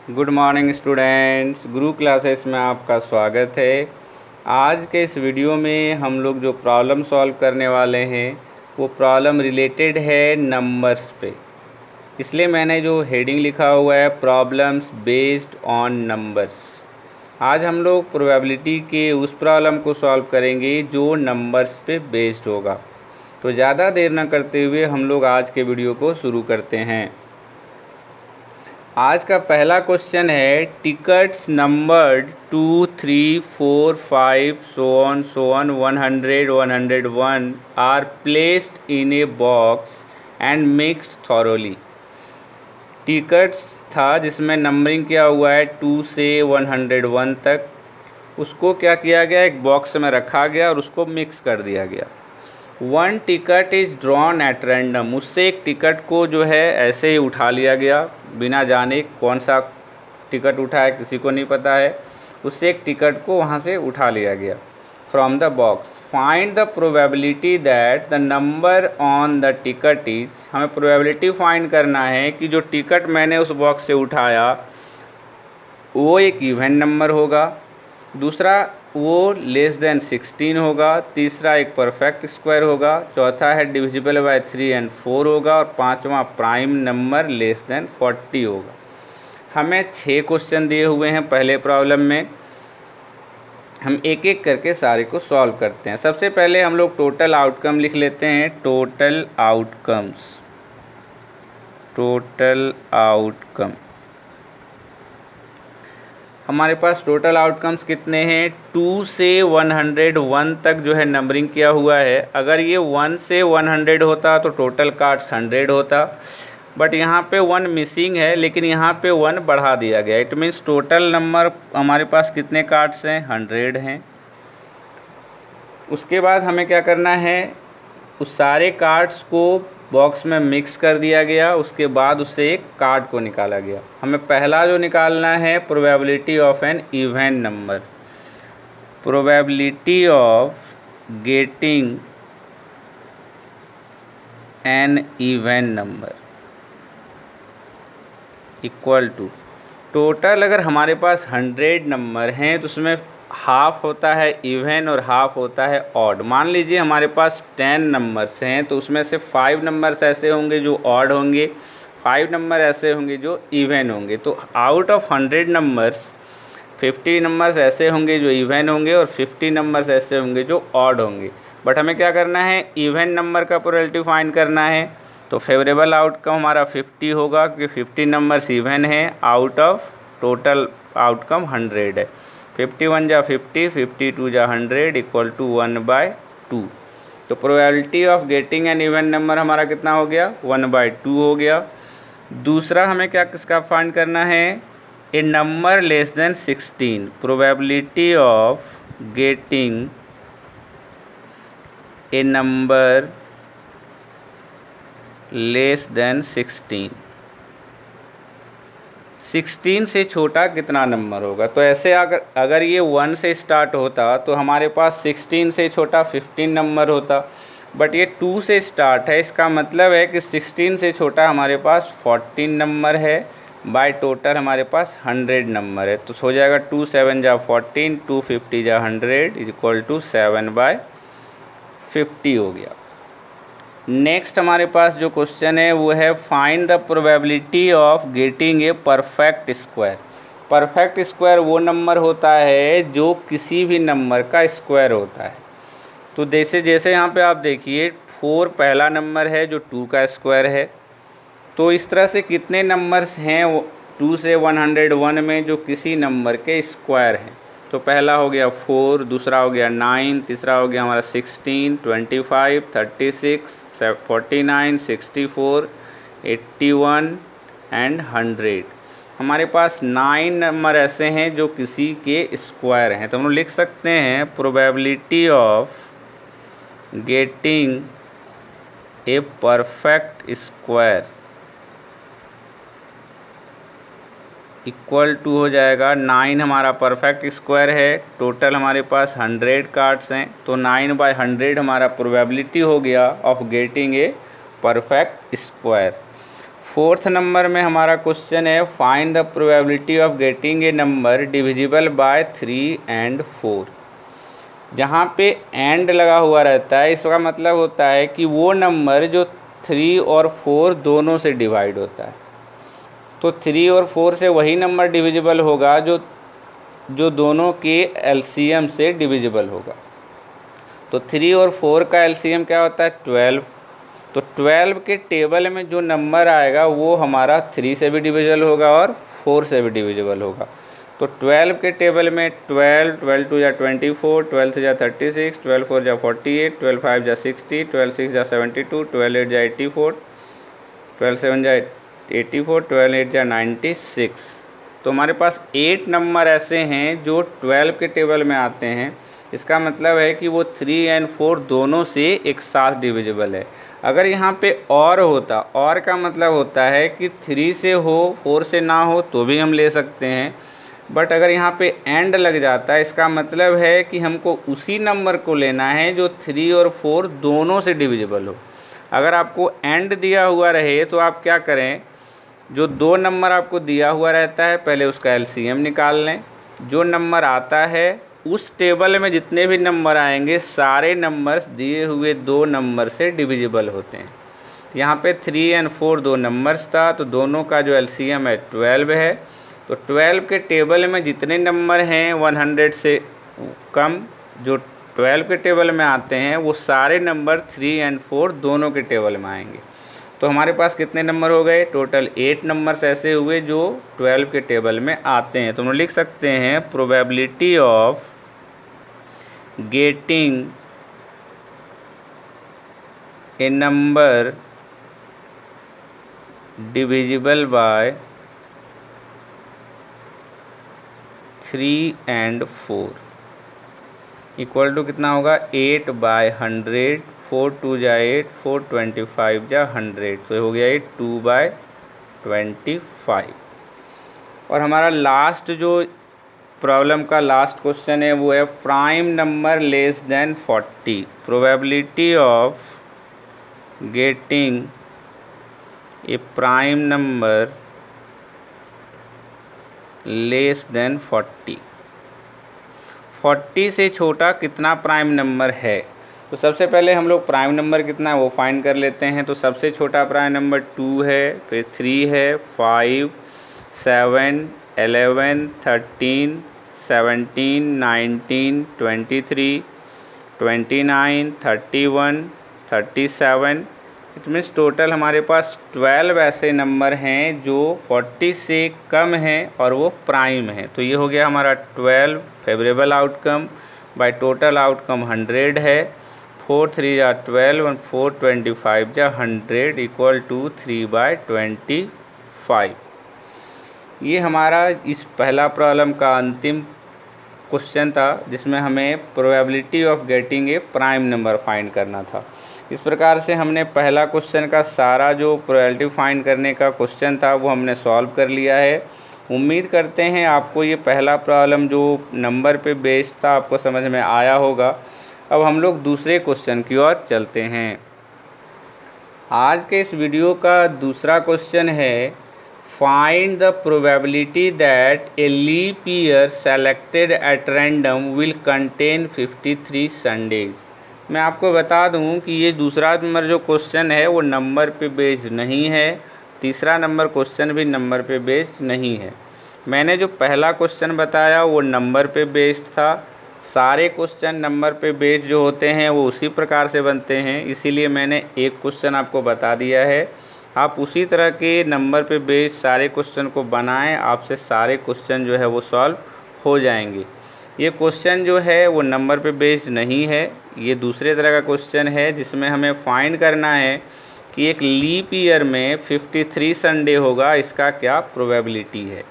Good morning students, गुरु classes में आपका स्वागत है। आज के इस वीडियो में हम लोग जो प्रॉब्लम सॉल्व करने वाले हैं वो प्रॉब्लम रिलेटेड है नंबर्स पे, इसलिए मैंने जो हेडिंग लिखा हुआ है प्रॉब्लम्स बेस्ड ऑन नंबर्स। आज हम लोग प्रोबेबिलिटी के उस प्रॉब्लम को सॉल्व करेंगे जो नंबर्स पे बेस्ड होगा। तो ज़्यादा देर न करते हुए हम लोग आज के वीडियो को शुरू करते हैं। आज का पहला क्वेश्चन है tickets numbered 2, 3, 4, 5 so on 100, 101 are placed in a box and mixed thoroughly. Tickets था जिसमें नंबरिंग किया हुआ है 2 से 101 तक, उसको क्या किया गया, एक बॉक्स में रखा गया और उसको मिक्स कर दिया गया। 1 ticket is drawn at random, उससे एक टिकट को जो है ऐसे ही उठा लिया गया बिना जाने कौन सा टिकट उठा है किसी को नहीं पता है। उससे एक टिकट को वहाँ से उठा लिया गया from the box. Find the probability that the number on the ticket is, हमें प्रोबेबिलिटी फाइंड करना है कि जो टिकट मैंने उस बॉक्स से उठाया वो एक इवन नंबर होगा, दूसरा वो लेस देन 16 होगा, तीसरा एक परफेक्ट स्क्वायर होगा, चौथा है डिविजिबल बाय 3 और 4 होगा और पांचवा प्राइम नंबर लेस देन 40 होगा। हमें 6 क्वेश्चन दिए हुए हैं पहले प्रॉब्लम में, हम एक एक करके सारे को सॉल्व करते हैं। सबसे पहले हम लोग टोटल आउटकम लिख लेते हैं। टोटल आउटकम हमारे पास टोटल आउटकम्स कितने हैं, 2 से 101 तक जो है नंबरिंग किया हुआ है। अगर ये 1 से 100 होता तो टोटल कार्ड्स 100 होता, बट यहाँ पे 1 मिसिंग है, लेकिन यहाँ पे 1 बढ़ा दिया गया। इट मीन्स टोटल नंबर हमारे पास कितने कार्ड्स हैं, 100 हैं। उसके बाद हमें क्या करना है, उस सारे कार्ड्स को बॉक्स में मिक्स कर दिया गया, उसके बाद उससे एक कार्ड को निकाला गया। हमें पहला जो निकालना है probability of an even number, probability of getting an even number equal to total. अगर हमारे पास 100 नंबर हैं तो उसमें हाफ होता है इवन और हाफ होता है ऑड। मान लीजिए हमारे पास 10 नंबर्स हैं तो उसमें से 5 नंबर्स ऐसे होंगे जो ऑड होंगे, 5 नंबर ऐसे होंगे जो इवन होंगे। तो आउट ऑफ 100 नंबर्स 50 नंबर्स ऐसे होंगे जो इवन होंगे और 50 नंबर्स ऐसे होंगे जो ऑड होंगे। बट हमें क्या करना है, इवन नंबर का प्रोबेबिलिटी फाइंड करना है। तो फेवरेबल आउटकम हमारा 50 होगा क्योंकि 50 नंबर्स इवन है, आउट ऑफ टोटल आउटकम 100 है। 51 जा 50, 52 जा 100 इक्वल टू 1/2। तो probability of getting an even number हमारा कितना हो गया, 1/2 हो गया। दूसरा हमें क्या किसका फाइंड करना है, a number less than 16, probability of getting a number less than 16 से छोटा कितना नंबर होगा। तो ऐसे अगर ये 1 से स्टार्ट होता तो हमारे पास 16 से छोटा 15 नंबर होता, बट ये 2 से स्टार्ट है, इसका मतलब है कि 16 से छोटा हमारे पास 14 नंबर है, बाय टोटल हमारे पास 100 नंबर है। तो हो जाएगा 2 7 जा 14, 2 50 जा 100 इज इक्वल टू 7/50 हो गया। नेक्स्ट हमारे पास जो क्वेश्चन है वो है find the probability of getting a perfect square. Perfect square वो नंबर होता है जो किसी भी नंबर का स्क्वायर होता है। तो जैसे यहाँ पे आप देखिए 4 पहला नंबर है जो 2 का स्क्वायर है। तो इस तरह से कितने नंबर्स हैं 2 से 101 में जो किसी नंबर के स्क्वायर हैं। तो पहला हो गया 4, दूसरा हो गया 9, तीसरा हो गया हमारा 16, 25, 36, 49, 64, 81 एंड 100। हमारे पास 9 नंबर ऐसे हैं जो किसी के स्क्वायर हैं। तो हम लोग लिख सकते हैं probability of getting a perfect square equal to हो जाएगा 9 हमारा परफेक्ट स्क्वायर है, टोटल हमारे पास 100 कार्ड्स हैं, तो 9/100 हमारा प्रोबेबिलिटी हो गया of getting a perfect square. 4th number में हमारा क्वेश्चन है find the probability of getting a number divisible by 3 and 4। जहाँ पे एंड लगा हुआ रहता है इसका मतलब होता है कि वो नंबर जो 3 और 4 दोनों से डिवाइड होता है। तो 3 और 4 से वही नंबर डिविजिबल होगा जो दोनों के एलसीएम से डिविजिबल होगा। तो 3 और 4 का एलसीएम क्या होता है 12। तो 12 के टेबल में जो नंबर आएगा वो हमारा 3 से भी डिविजिबल होगा और 4 से भी डिविजिबल होगा। तो 12 के टेबल में 12, 12 2 जा 24, 12 से जा 36, 12 4 जा 48, 12 5 जा 60, 12 6 जा 72, 12 8 जा 84, 12 7 जा 84, 12 8 जा 96। तो हमारे पास 8 नंबर ऐसे हैं जो 12 के टेबल में आते हैं। इसका मतलब है कि वो 3 और 4 दोनों से एक साथ डिविजिबल है। अगर यहाँ पे और होता, और का मतलब होता है कि 3 से हो 4 से ना हो तो भी हम ले सकते हैं, बट अगर यहाँ पे एंड लग जाता है इसका मतलब है कि हमको उसी नंबर को लेना है जो 3 और 4 दोनों से डिविजिबल हो। अगर आपको एंड दिया हुआ रहे तो आप क्या करें, जो 2 नंबर आपको दिया हुआ रहता है पहले उसका एलसीएम निकाल लें। जो नंबर आता है उस टेबल में जितने भी नंबर आएंगे सारे नंबर्स दिए हुए 2 नंबर से डिविजिबल होते हैं। यहाँ पे 3 और 4 2 नंबर्स था तो दोनों का जो एलसीएम है 12 है। तो 12 के टेबल में जितने नंबर हैं 100 से कम जो 12 के टेबल में आते हैं वो सारे नंबर 3 और 4 दोनों के टेबल में आएंगे। तो हमारे पास कितने नंबर हो गए, टोटल 8 नंबर्स ऐसे हुए जो 12 के टेबल में आते हैं। तो हम लिख सकते हैं probability of getting a number divisible by 3 and 4 equal to कितना होगा 8/100, 4 2 जा 8, 4 25 जा 100, तो हो गया ये 2/25। और हमारा लास्ट जो प्रॉब्लम का लास्ट क्वेश्चन है वो है prime number less then 40, probability of getting A prime number less then 40। 40 से छोटा कितना प्राइम नंबर है। तो सबसे पहले हम लोग प्राइम नंबर कितना है वो फाइंड कर लेते हैं। तो सबसे छोटा प्राइम नंबर 2 है, फिर 3 है, 5, 7, 11, 13, 17, 19, 23, 29, 31, 37। इट मीन्स टोटल हमारे पास 12 ऐसे नंबर हैं जो 40 से कम हैं और वो प्राइम है। तो ये हो गया हमारा 12 favourable outcome by total outcome 100 है। 4 3 जा 12 और 4 25 जा 100 इक्वल टू 3/25। ये हमारा इस पहला प्रॉब्लम का अंतिम क्वेश्चन था जिसमें हमें probability of getting A prime number find करना था। इस प्रकार से हमने पहला क्वेश्चन का सारा जो प्रोबेबिलिटी फाइंड करने का क्वेश्चन था वो हमने सॉल्व कर लिया है। उम्मीद करते हैं आपको ये पहला प्रॉब्लम जो नंबर पे बेस्ड था आपको समझ में आया होगा। अब हम लोग दूसरे क्वेश्चन की ओर चलते हैं। आज के इस वीडियो का दूसरा क्वेश्चन है find the probability that a leap year selected at random will contain 53 Sundays. मैं आपको बता दूं कि ये दूसरा नंबर जो क्वेश्चन है वो नंबर पे बेस्ड नहीं है, तीसरा नंबर क्वेश्चन भी नंबर पे बेस्ड नहीं है। मैंने जो पहला क्वेश्चन बताया वो नंबर पे बेस्ड था। सारे क्वेश्चन नंबर पे बेस्ड जो होते हैं वो उसी प्रकार से बनते हैं, इसीलिए मैंने एक क्वेश्चन आपको बता दिया है। आप उसी तरह के नंबर पे बेस्ड सारे क्वेश्चन को बनाएं, आपसे सारे क्वेश्चन जो है वो सॉल्व हो जाएंगे। ये क्वेश्चन जो है वो नंबर पे बेस्ड नहीं है, ये दूसरे तरह का क्वेश्चन है जिसमें हमें फाइंड करना है कि एक लीप ईयर में 53 संडे होगा, इसका क्या प्रोबेबिलिटी है।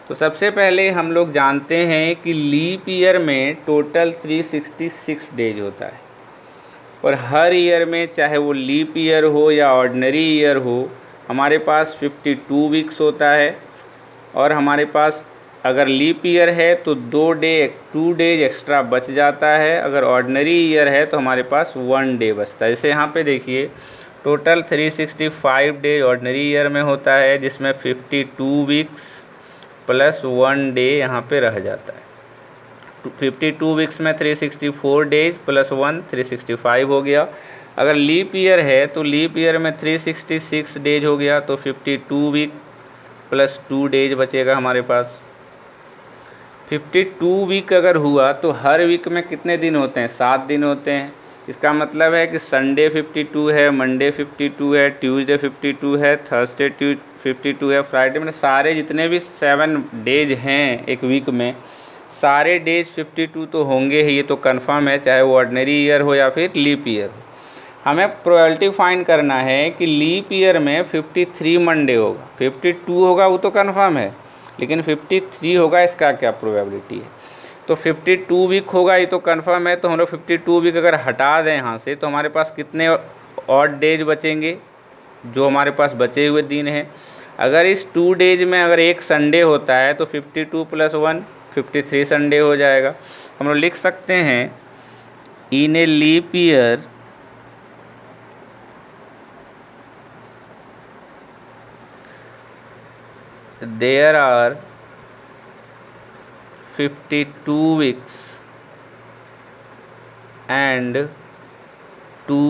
तो सबसे पहले हम लोग जानते हैं कि लीप ईयर में टोटल 366 डेज होता है और हर ईयर में चाहे वो लीप ईयर हो या ऑर्डिनरी ईयर हो हमारे पास 52 वीक्स होता है। और हमारे पास अगर लीप ईयर है तो 2 डेज एक्स्ट्रा बच जाता है, अगर ऑर्डिनरी ईयर है तो हमारे पास 1 डे बचता है। जैसे यहाँ पे देखिए टोटल 365 डेज ऑर्डिनरी ईयर में होता है, जिसमें 52 वीक्स प्लस 1 डे यहाँ पे रह जाता है। 52 वीक्स में 364 डेज प्लस 1 365 हो गया। अगर लीप ईयर है तो लीप ईयर में 366 डेज हो गया, तो 52 वीक प्लस 2 डेज बचेगा हमारे पास। 52 वीक अगर हुआ तो हर वीक में कितने दिन होते हैं? 7 दिन होते हैं। इसका मतलब है कि संडे 52 है, मंडे 52 है, ट्यूसडे 52 है, थर्सडे 52 है, फ्राइडे, मतलब सारे जितने भी 7 डेज हैं एक वीक में, सारे डेज 52 तो होंगे ही, ये तो कंफर्म है, चाहे वो ऑर्डिनरी ईयर हो या फिर लीप ईयर हो। हमें प्रोबेबिलिटी फाइंड करना है कि लीप ईयर में 53 मंडे होगा। 52 होगा वो तो कंफर्म है, लेकिन 53 होगा इसका क्या प्रोबेबिलिटी है? तो 52 वीक होगा ये तो कंफर्म है, तो हम लोग 52 वीक अगर हटा दें यहाँ से तो हमारे पास कितने ऑड डेज बचेंगे? जो हमारे पास बचे हुए दिन हैं, अगर इस 2 डेज में अगर एक संडे होता है तो 52 प्लस 1 53 संडे हो जाएगा। हम लोग लिख सकते हैं in a leap year there are 52 weeks and 2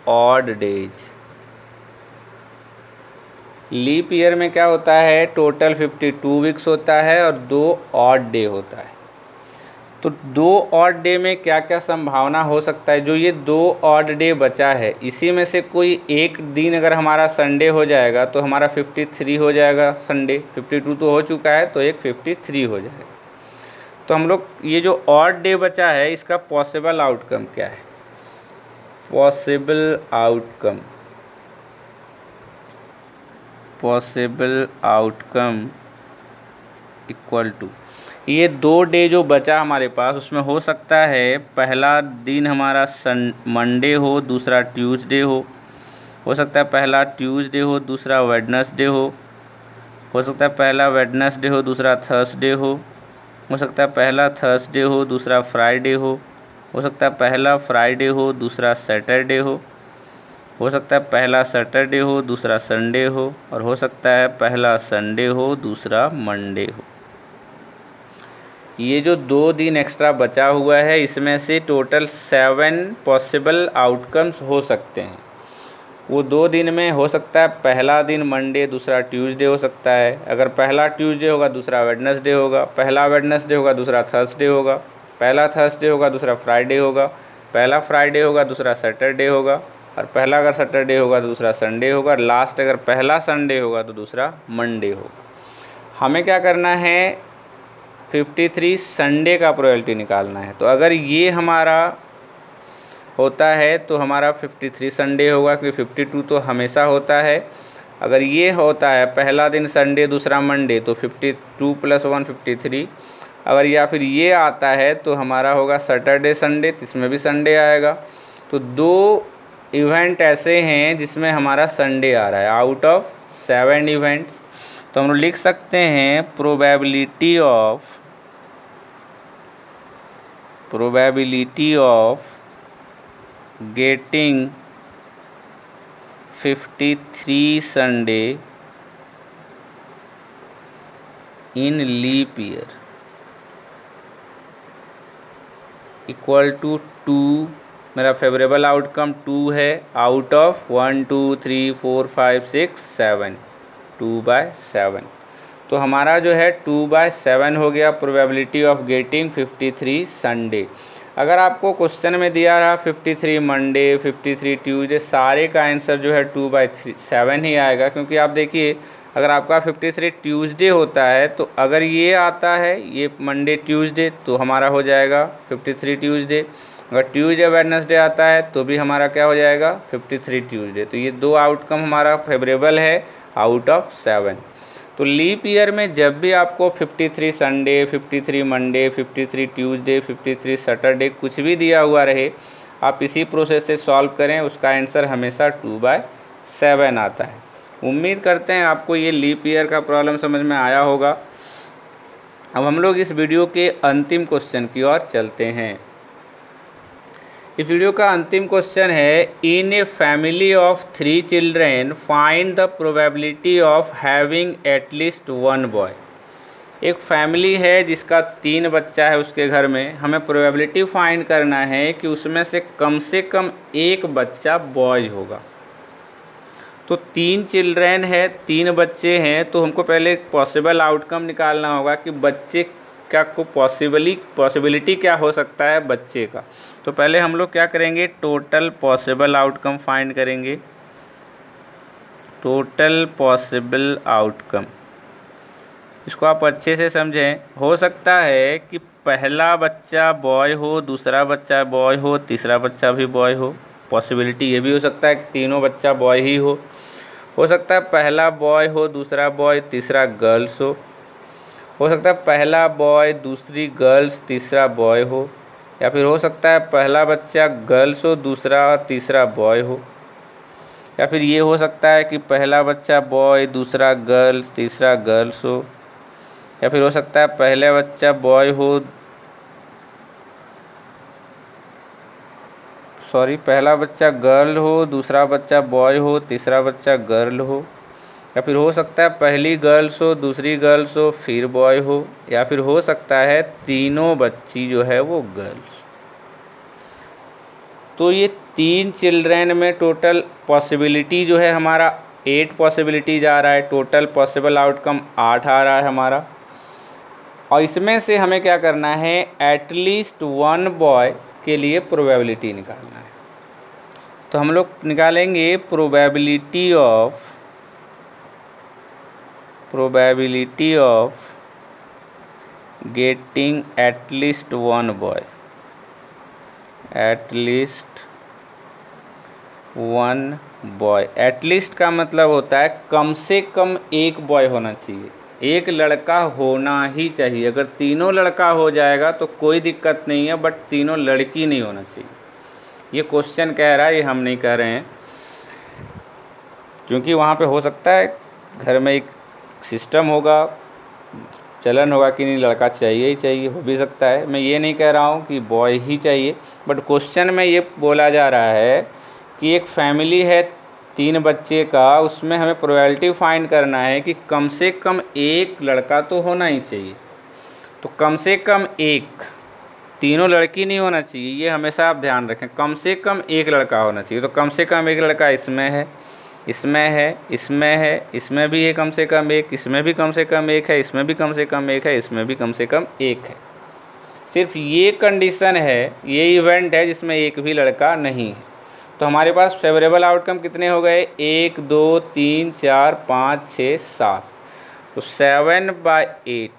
odd days। Leap year में क्या होता है? टोटल 52 वीक्स होता है और 2 ऑड डे होता है। तो 2 ऑड डे में क्या क्या संभावना हो सकता है? जो ये 2 ऑड डे बचा है, इसी में से कोई एक दिन अगर हमारा संडे हो जाएगा तो हमारा 53 हो जाएगा संडे। 52 तो हो चुका है, तो एक 53 हो जाएगा। तो हम लोग ये जो ऑड डे बचा है इसका पॉसिबल आउटकम क्या है? पॉसिबल आउटकम इक्वल टू, ये 2 डे जो बचा हमारे पास उसमें हो सकता है पहला दिन हमारा मंडे हो, दूसरा ट्यूसडे हो सकता है पहला ट्यूसडे हो, दूसरा वेडनेसडे हो सकता है पहला वेडनेसडे हो, दूसरा थर्सडे हो सकता है पहला थर्सडे हो, दूसरा फ्राइडे हो सकता है पहला फ्राइडे हो, दूसरा सैटरडे हो सकता है पहला सैटरडे हो, दूसरा संडे और हो सकता है पहला संडे हो, दूसरा मंडे हो। ये जो 2 दिन एक्स्ट्रा बचा हुआ है इसमें से टोटल 7 पॉसिबल आउटकम्स हो सकते हैं। वो 2 दिन में हो सकता है पहला दिन मंडे, दूसरा ट्यूसडे हो सकता है। अगर पहला ट्यूसडे होगा दूसरा वेडनेसडे होगा, पहला वेडनेसडे होगा दूसरा थर्सडे होगा, पहला थर्सडे होगा दूसरा फ्राइडे होगा, पहला फ्राइडे होगा दूसरा सैटरडे होगा, और पहला अगर सैटरडे होगा तो दूसरा संडे होगा, और लास्ट अगर पहला संडे होगा तो दूसरा मंडे होगा। हमें क्या करना है? 53 संडे का प्रोबेबिलिटी निकालना है। तो अगर ये हमारा होता है तो हमारा 53 संडे होगा, क्योंकि 52 तो हमेशा होता है। अगर ये होता है पहला दिन संडे दूसरा मंडे तो 52 प्लस 1 53। अगर या फिर ये आता है तो हमारा होगा सैटरडे संडे, इसमें भी संडे आएगा। तो 2 इवेंट ऐसे हैं जिसमें हमारा संडे आ रहा है आउट ऑफ 7 इवेंट्स। तो हम लोग लिख सकते हैं probability of getting 53 Sunday in leap year equal to 2। मेरा फेवरेबल आउटकम 2 है आउट ऑफ 1 2 3 4 5 6 7, 2/7। तो हमारा जो है 2/7 हो गया प्रोबेबिलिटी ऑफ गेटिंग 53 संडे। अगर आपको क्वेश्चन में दिया रहा 53 मंडे 53 ट्यूसडे, सारे का आंसर जो है 2/7 ही आएगा। क्योंकि आप देखिए अगर आपका 53 ट्यूसडे होता है तो अगर ये आता है ये मंडे ट्यूसडे तो हमारा हो जाएगा 53 ट्यूसडे। अगर ट्यूसडे वेडनेसडे आता है तो भी हमारा क्या हो जाएगा 53 ट्यूसडे। तो ये 2 आउटकम हमारा फेवरेबल है आउट ऑफ 7। तो लीप ईयर में जब भी आपको 53 संडे 53 मंडे 53 ट्यूसडे 53 सैटरडे कुछ भी दिया हुआ रहे, आप इसी प्रोसेस से सॉल्व करें, उसका आंसर हमेशा 2/7 आता है। उम्मीद करते हैं आपको ये लीप ईयर का प्रॉब्लम समझ में आया होगा। अब हम लोग इस वीडियो के अंतिम क्वेश्चन की ओर चलते हैं। इस वीडियो का अंतिम क्वेश्चन है, in a family of 3 children find the probability of having at least 1 boy. एक फैमिली है जिसका 3 बच्चा है उसके घर में, हमें प्रोबेबिलिटी फाइंड करना है कि उसमें से कम एक बच्चा बॉय होगा। तो 3 चिल्ड्रेन है, 3 बच्चे हैं, तो हमको पहले पॉसिबल आउटकम निकालना होगा कि बच्चे क्या को पॉसिबिलिटी क्या हो सकता है बच्चे का। तो पहले हम लोग क्या करेंगे, टोटल पॉसिबल आउटकम फाइंड करेंगे। टोटल पॉसिबल आउटकम, इसको आप अच्छे से समझें। हो सकता है कि पहला बच्चा बॉय हो, दूसरा बच्चा बॉय हो, तीसरा बच्चा भी बॉय हो। पॉसिबिलिटी ये भी हो सकता है कि तीनों बच्चा बॉय ही हो सकता है पहला बॉय हो, दूसरा बॉय, तीसरा गर्ल्स हो सकता है पहला बॉय, दूसरी गर्ल्स, तीसरा बॉय हो, या फिर हो सकता है पहला बच्चा गर्ल्स हो, दूसरा तीसरा बॉय हो, या फिर ये हो सकता है कि पहला बच्चा बॉय, दूसरा गर्ल्स, तीसरा गर्ल्स हो, या फिर हो सकता है पहला बच्चा बॉय हो, पहला बच्चा गर्ल हो, दूसरा बच्चा बॉय हो, तीसरा बच्चा गर्ल हो, या फिर हो सकता है पहली गर्ल्स हो, दूसरी गर्ल्स हो, फिर बॉय हो, या फिर हो सकता है तीनों बच्ची जो है वो गर्ल्स। तो ये 3 चिल्ड्रेन में टोटल पॉसिबिलिटी जो है हमारा 8 पॉसिबिलिटी जा रहा है। टोटल पॉसिबल आउटकम 8 आ रहा है हमारा। और इसमें से हमें क्या करना है, एटलीस्ट 1 बॉय के लिए प्रोबेबिलिटी निकालना है। तो हम लोग निकालेंगे probability of getting at least 1 boy. At least 1 boy, at least का मतलब होता है कम से कम एक बॉय होना चाहिए, एक लड़का होना ही चाहिए। अगर तीनों लड़का हो जाएगा तो कोई दिक्कत नहीं है, बट तीनों लड़की नहीं होना चाहिए। ये क्वेश्चन कह रहा है, ये हम नहीं कह रहे हैं, क्योंकि वहाँ पे हो सकता है घर में एक सिस्टम होगा, चलन होगा कि नहीं लड़का चाहिए ही चाहिए, हो भी सकता है। मैं ये नहीं कह रहा हूँ कि बॉय ही चाहिए, बट क्वेश्चन में ये बोला जा रहा है कि एक फैमिली है 3 बच्चे का, उसमें हमें प्रोबेबिलिटी फाइंड करना है कि कम से कम एक लड़का तो होना ही चाहिए। तो कम से कम एक, तीनों लड़की नहीं होना चाहिए, ये हमेशा आप ध्यान रखें। कम से कम एक लड़का होना चाहिए। तो कम से कम एक लड़का इसमें है, इसमें है, इसमें है, इसमें भी है कम से कम एक, इसमें भी कम से कम एक है, इसमें भी कम से कम एक है, इसमें भी कम से कम एक है। सिर्फ ये कंडीशन है, ये इवेंट है जिसमें एक भी लड़का नहीं है। तो हमारे पास फेवरेबल आउटकम कितने हो गए, 1 2 3 4 5 6 7। तो 7/8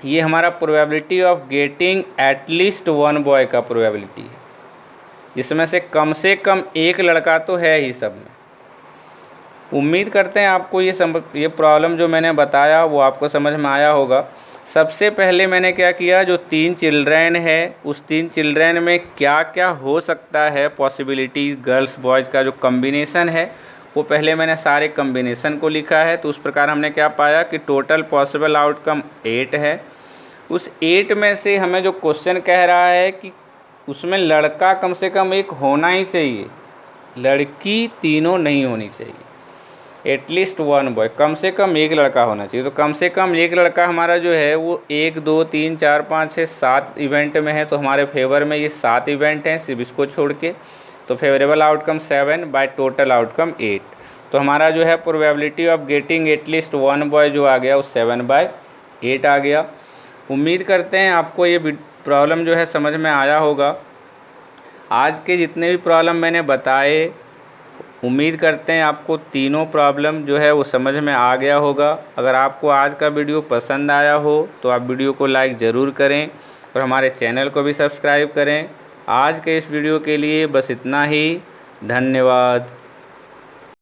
ये हमारा probability of getting at least 1 boy का प्रोबेबिलिटी है, जिसमें से कम एक लड़का तो है ही सब में। उम्मीद करते हैं आपको ये प्रॉब्लम जो मैंने बताया वो आपको समझ में आया होगा। सबसे पहले मैंने क्या किया, जो 3 चिल्ड्रेन है उस 3 चिल्ड्रेन में क्या क्या हो सकता है पॉसिबिलिटी, गर्ल्स बॉयज़ का जो कम्बिनेशन है वो पहले मैंने सारे कम्बिनेशन को लिखा है। तो उस प्रकार हमने क्या पाया कि टोटल पॉसिबल आउटकम 8 है। उस 8 में से हमें जो क्वेश्चन कह रहा है कि उसमें लड़का कम से कम एक होना ही चाहिए, लड़की तीनों नहीं होनी चाहिए। एटलीस्ट 1 बॉय, कम से कम एक लड़का होना चाहिए। तो कम से कम एक लड़का हमारा जो है वो 1 2 3 4 5 6 7 इवेंट में है। तो हमारे फेवर में ये 7 इवेंट हैं सिर्फ इसको छोड़ के। तो favourable outcome 7 by total outcome 8। तो हमारा जो है probability of getting at least 1 boy जो आ गया वो 7/8 आ गया। उम्मीद करते हैं आपको ये प्रॉब्लम जो है समझ में आया होगा। आज के जितने भी प्रॉब्लम मैंने बताए, उम्मीद करते हैं आपको तीनों प्रॉब्लम जो है वो समझ में आ गया होगा। अगर आपको आज का वीडियो पसंद आया हो तो आप वीडियो को लाइक ज़रूर करें और हमारे चैनल को भी सब्सक्राइब करें। आज के इस वीडियो के लिए बस इतना ही। धन्यवाद।